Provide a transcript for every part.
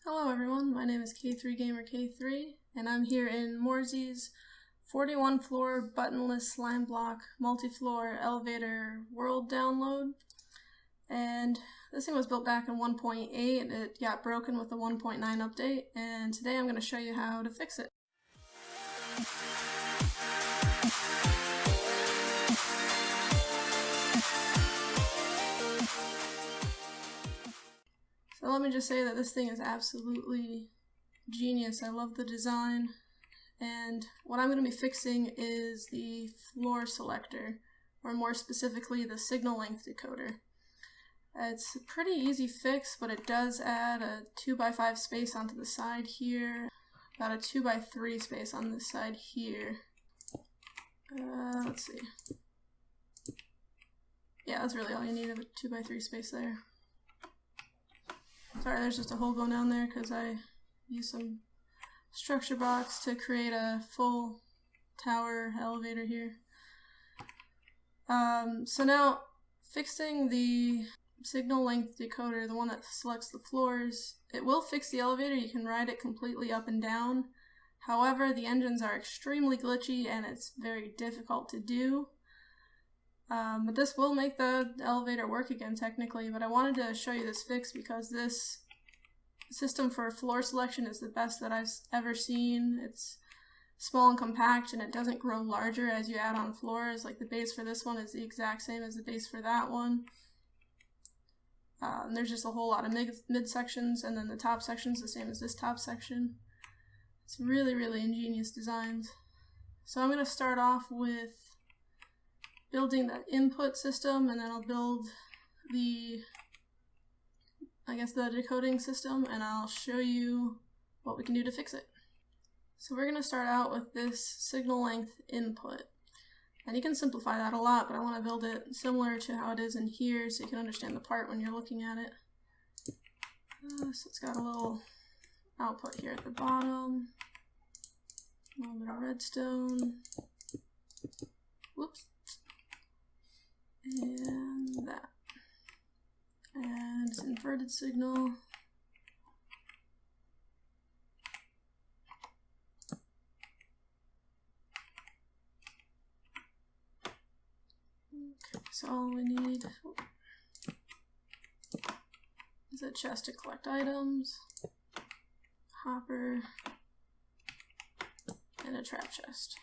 Hello everyone, my name is K3GamerK3 and I'm here in Morezys 41 floor buttonless slime block multi-floor elevator world download. And this thing was built back in 1.8 and it got broken with the 1.9 update, and today I'm going to show you how to fix it. So let me just say that this thing is absolutely genius. I love the design, and what I'm going to be fixing is the floor selector, or more specifically the signal length decoder. It's a pretty easy fix, but it does add a 2x5 space onto the side here, about a 2x3 space on this side here. Let's see. Yeah, that's really all you need, of a 2x3 space there. Sorry, there's just a hole going down there because I used some structure blocks to create a full tower elevator here. So now, fixing the signal length decoder, the one that selects the floors, it will fix the elevator. You can ride it completely up and down. However, the engines are extremely glitchy and it's very difficult to do. But this will make the elevator work again technically, but I wanted to show you this fix because this system for floor selection is the best that I've ever seen. It's small and compact and it doesn't grow larger as you add on floors. Like the base for this one is the exact same as the base for that one. There's just a whole lot of mid sections, and then the top section's the same as this top section. It's really, really ingenious designs. So I'm going to start off with building the input system, and then I'll build the decoding system, and I'll show you what we can do to fix it. So we're going to start out with this signal length input, and you can simplify that a lot, but I want to build it similar to how it is in here so you can understand the part when you're looking at it. So it's got a little output here at the bottom, a little bit of redstone, whoops, and that, and it's inverted signal. Okay, so all we need is a chest to collect items, hopper, and a trap chest.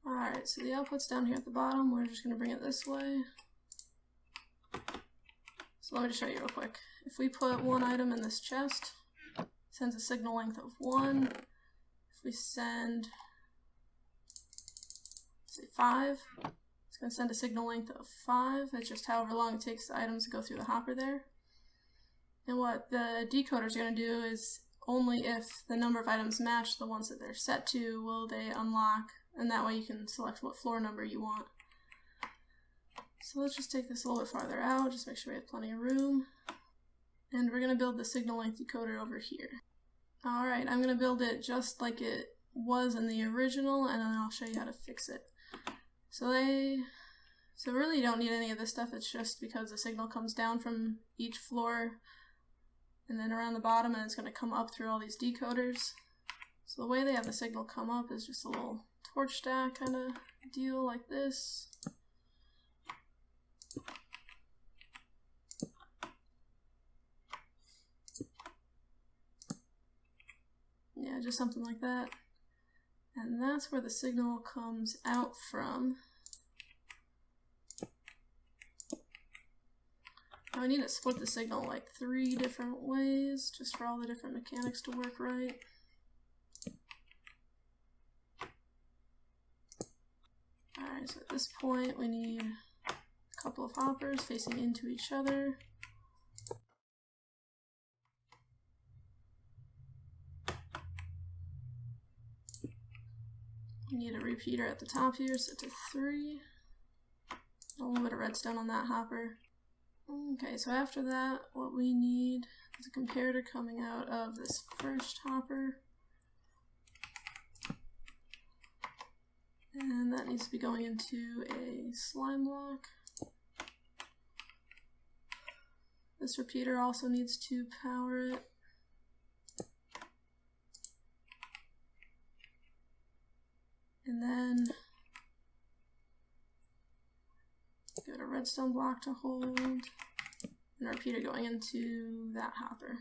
Alright, so the output's down here at the bottom. We're just going to bring it this way. So let me just show you real quick. If we put one item in this chest, it sends a signal length of 1. If we send, say 5, it's going to send a signal length of 5. That's just however long it takes the items to go through the hopper there. And what the decoder is going to do is only if the number of items match the ones that they're set to will they unlock, and that way you can select what floor number you want. So let's just take this a little bit farther out, just make sure we have plenty of room. And we're going to build the signal length decoder over here. Alright, I'm going to build it just like it was in the original, and then I'll show you how to fix it. So really you don't need any of this stuff, it's just because the signal comes down from each floor and then around the bottom, and it's going to come up through all these decoders. So the way they have the signal come up is just a little torch stack kind of deal like this. Yeah, just something like that. And that's where the signal comes out from. Now I need to split the signal like 3 different ways, just for all the different mechanics to work right. Alright, so at this point we need a couple of hoppers facing into each other. We need a repeater at the top here, set to 3. A little bit of redstone on that hopper. Okay, so after that, what we need is a comparator coming out of this first hopper. And that needs to be going into a slime block. This repeater also needs to power it. And then give it a redstone block to hold, and a repeater going into that hopper.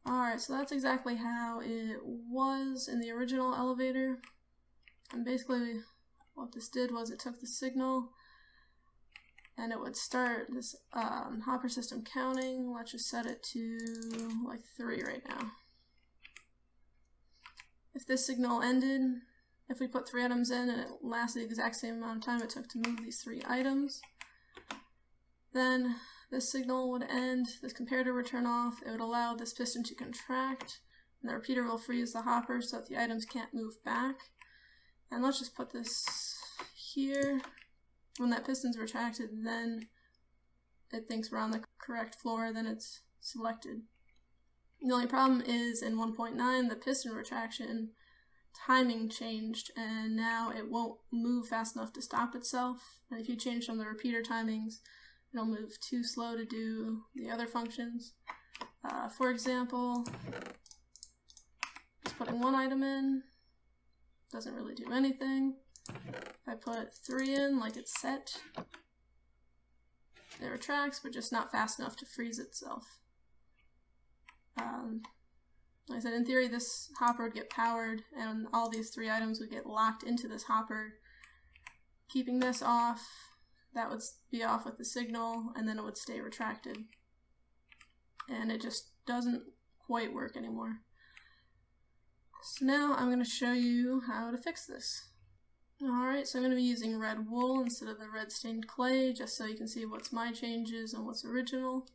Alright, so that's exactly how it was in the original elevator. And basically what this did was it took the signal and it would start this hopper system counting. Let's just set it to like 3 right now. If this signal ended, if we put 3 items in and it lasted the exact same amount of time it took to move these 3 items, then this signal would end, this comparator would turn off, it would allow this piston to contract, and the repeater will freeze the hopper so that the items can't move back. And let's just put this here. When that piston's retracted, then it thinks we're on the correct floor, then it's selected. The only problem is in 1.9, the piston retraction timing changed, and now it won't move fast enough to stop itself. And if you change some of the repeater timings, it'll move too slow to do the other functions. For example, just putting 1 item in doesn't really do anything. If I put 3 in like it's set, it retracts, but just not fast enough to freeze itself. Like I said, in theory this hopper would get powered and all these 3 items would get locked into this hopper. Keeping this off, that would be off with the signal, and then it would stay retracted. And it just doesn't quite work anymore. So now I'm going to show you how to fix this. Alright, so I'm going to be using red wool instead of the red stained clay, just so you can see what's my changes and what's original.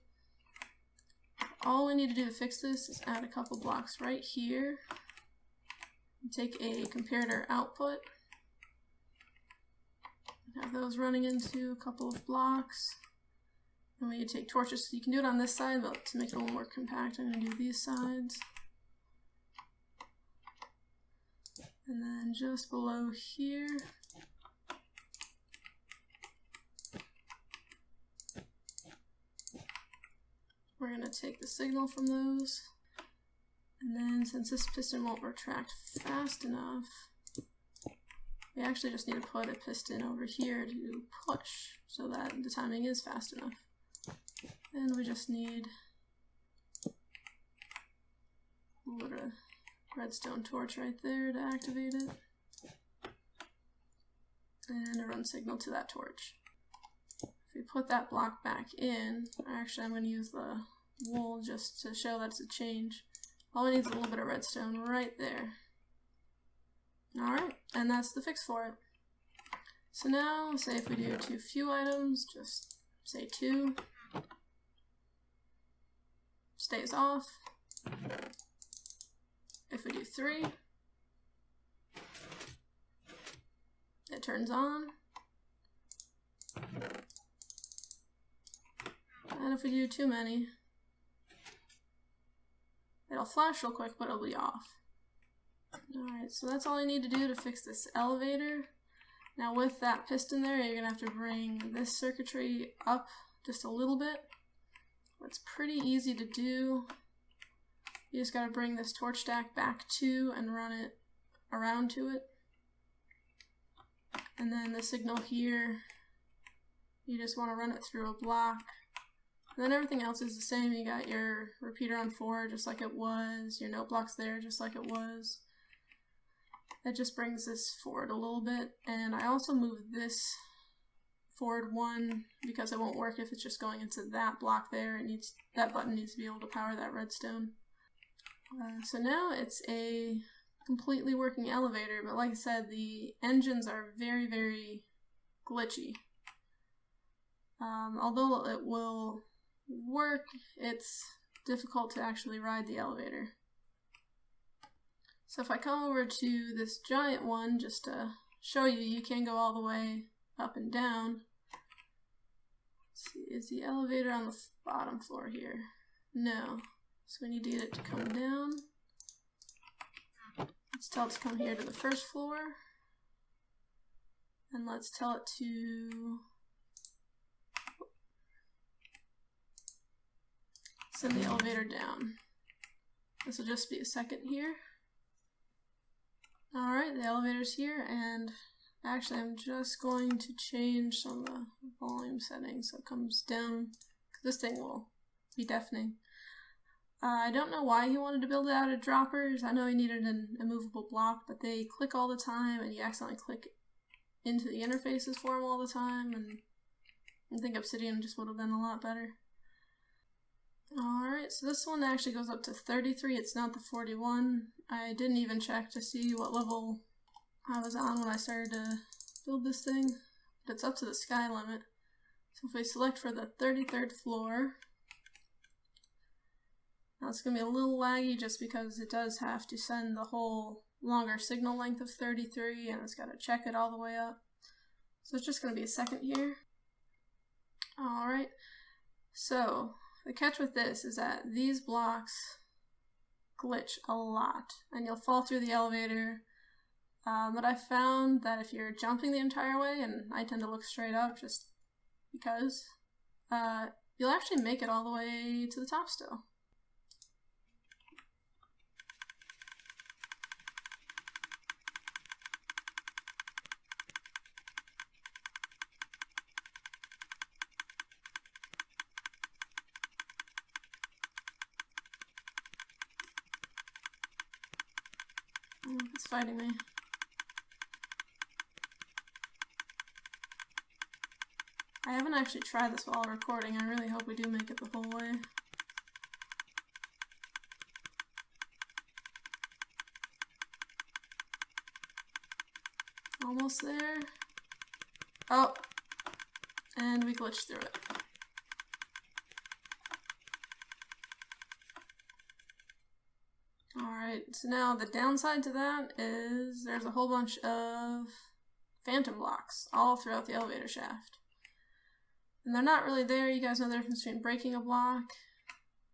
All we need to do to fix this is add a couple blocks right here. Take a comparator output. Have those running into a couple of blocks. And we take torches, so you can do it on this side, but to make it a little more compact, I'm going to do these sides. And then just below here, we're going to take the signal from those. And then since this piston won't retract fast enough, we actually just need to put a piston over here to push so that the timing is fast enough. And we just need a little redstone torch right there to activate it. And a run signal to that torch. If we put that block back in, actually I'm going to use the wool just to show that it's a change. All we need is a little bit of redstone right there. Alright, and that's the fix for it. So now, say if we do too few items, just say 2. Stays off. If we do 3, it turns on. And if we do too many, it'll flash real quick, but it'll be off. Alright, so that's all I need to do to fix this elevator. Now with that piston there, you're going to have to bring this circuitry up just a little bit. It's pretty easy to do. You just got to bring this torch stack back to and run it around to it. And then the signal here, you just want to run it through a block. And then everything else is the same. You got your repeater on 4 just like it was, your note blocks there just like it was. It just brings this forward a little bit, and I also moved this forward 1 because it won't work if it's just going into that block there. It needs, that button needs to be able to power that redstone. So now it's a completely working elevator, but like I said, the engines are very, very glitchy. Although it will work, it's difficult to actually ride the elevator. So if I come over to this giant one, just to show you, you can go all the way up and down. Let's see, is the elevator on the bottom floor here? No. So we need to get it to come down. Let's tell it to come here to the first floor. And let's tell it to send the elevator down. This will just be a second here. Alright, the elevator's here, and actually I'm just going to change some of the volume settings so it comes down, because this thing will be deafening. I don't know why he wanted to build it out of droppers. I know he needed an immovable block, but they click all the time, and you accidentally click into the interfaces for them all the time, and I think Obsidian just would have been a lot better. Alright, so this one actually goes up to 33, it's not the 41. I didn't even check to see what level I was on when I started to build this thing, but it's up to the sky limit. So if we select for the 33rd floor, now it's going to be a little laggy just because it does have to send the whole longer signal length of 33, and it's got to check it all the way up. So it's just going to be a second here. Alright, so the catch with this is that these blocks glitch a lot, and you'll fall through the elevator. But I found that if you're jumping the entire way, and I tend to look straight up just because, you'll actually make it all the way to the top still. It's fighting me. I haven't actually tried this while recording. I really hope we do make it the whole way. Almost there. Oh! And we glitched through it. Alright, so now the downside to that is there's a whole bunch of phantom blocks all throughout the elevator shaft. And they're not really there. You guys know the difference between breaking a block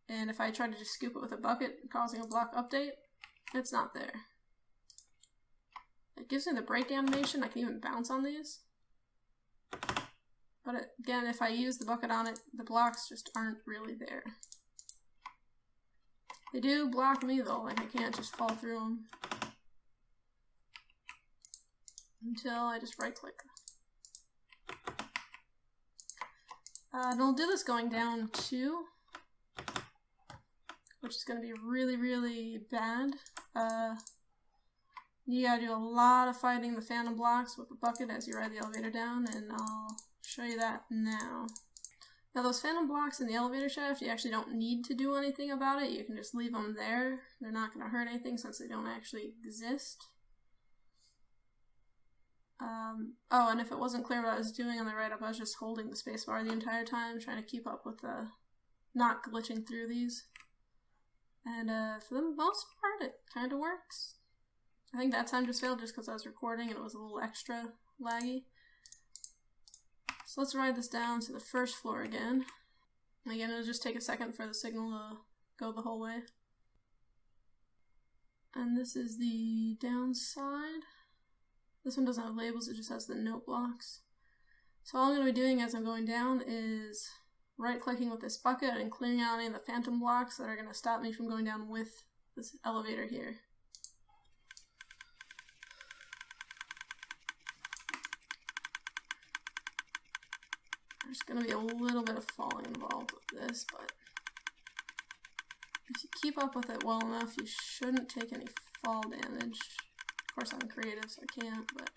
and if I try to just scoop it with a bucket causing a block update, it's not there. It gives me the break animation. I can even bounce on these. But again, if I use the bucket on it, the blocks just aren't really there. They do block me though, like I can't just fall through them. Until I just right click. And I'll do this going down too, which is going to be really, really bad. You gotta do a lot of fighting the phantom blocks with the bucket as you ride the elevator down, and I'll show you that now. Now those phantom blocks in the elevator shaft, you actually don't need to do anything about it. You can just leave them there. They're not going to hurt anything since they don't actually exist. Oh, and if it wasn't clear what I was doing on the write-up, I was just holding the spacebar the entire time, trying to keep up with the not glitching through these. And for the most part, it kind of works. I think that time just failed just because I was recording and it was a little extra laggy. So let's ride this down to the first floor again. Again, it'll just take a second for the signal to go the whole way. And this is the downside. This one doesn't have labels, it just has the note blocks. So all I'm going to be doing as I'm going down is right-clicking with this bucket and clearing out any of the phantom blocks that are going to stop me from going down with this elevator here. There's going to be a little bit of falling involved with this, but if you keep up with it well enough, you shouldn't take any fall damage. Of course, I'm creative, so I can't, but...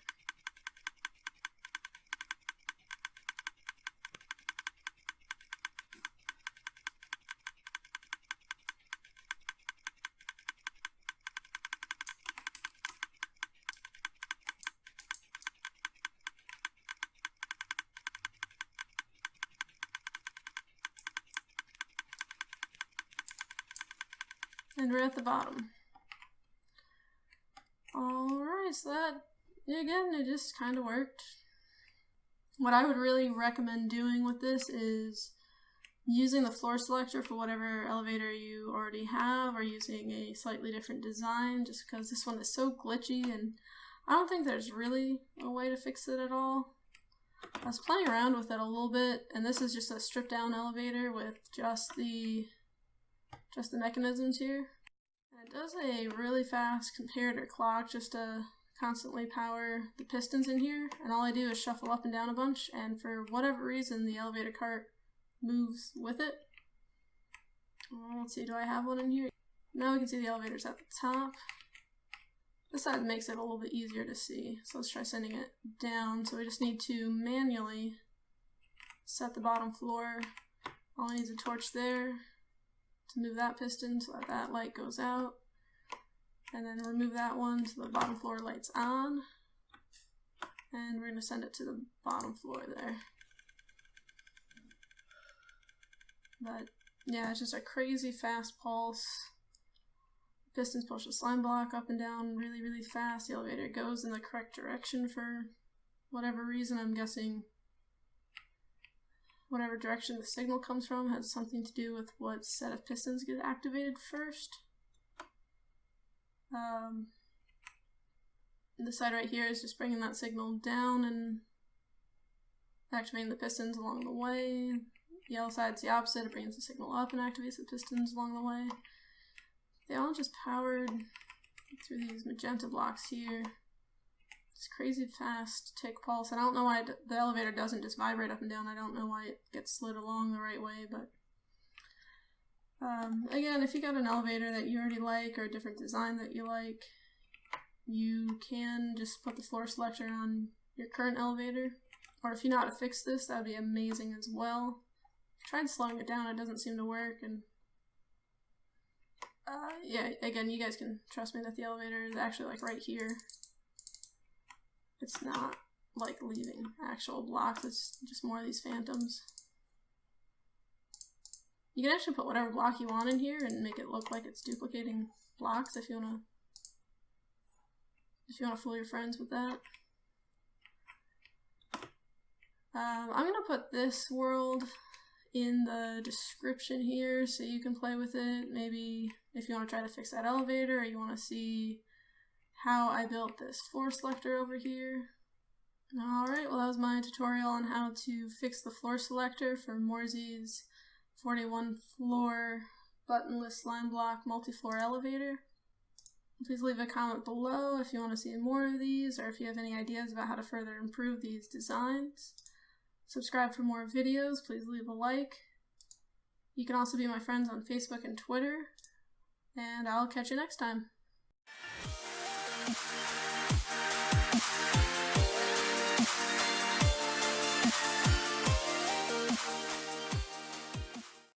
And we're at the bottom. Alright, so that, again, it just kind of worked. What I would really recommend doing with this is using the floor selector for whatever elevator you already have, or using a slightly different design, just because this one is so glitchy, and I don't think there's really a way to fix it at all. I was playing around with it a little bit, and this is just a stripped down elevator with just the just the mechanisms here. And it does a really fast comparator clock just to constantly power the pistons in here, and all I do is shuffle up and down a bunch, and for whatever reason the elevator cart moves with it. Let's see, do I have one in here? Now we can see the elevators at the top. This side makes it a little bit easier to see, so let's try sending it down. So we just need to manually set the bottom floor. All I need is a torch there to move that piston so that that light goes out. And then remove that one so the bottom floor light's on. And we're going to send it to the bottom floor there. But yeah, it's just a crazy fast pulse. Pistons push the slime block up and down really, really fast. The elevator goes in the correct direction for whatever reason. I'm guessing whatever direction the signal comes from has something to do with what set of pistons get activated first. This side right here is just bringing that signal down and activating the pistons along the way. The yellow side's the opposite, it brings the signal up and activates the pistons along the way. They all just powered through these magenta blocks here. It's crazy fast tick pulse. I don't know why the elevator doesn't just vibrate up and down. I don't know why it gets slid along the right way, but again, if you got an elevator that you already like or a different design that you like, you can just put the floor selector on your current elevator. Or if you know how to fix this, that would be amazing as well. I tried slowing it down, it doesn't seem to work, and yeah, again, you guys can trust me that the elevator is actually like right here. It's not like leaving actual blocks, it's just more of these phantoms. You can actually put whatever block you want in here and make it look like it's duplicating blocks if you wanna fool your friends with that. I'm gonna put this world in the description here so you can play with it. Maybe if you want to try to fix that elevator or you want to see how I built this floor selector over here. Alright, well that was my tutorial on how to fix the floor selector for Morezys 41 floor buttonless slime block multi-floor elevator. Please leave a comment below if you want to see more of these or if you have any ideas about how to further improve these designs. Subscribe for more videos, please leave a like. You can also be my friends on Facebook and Twitter, and I'll catch you next time.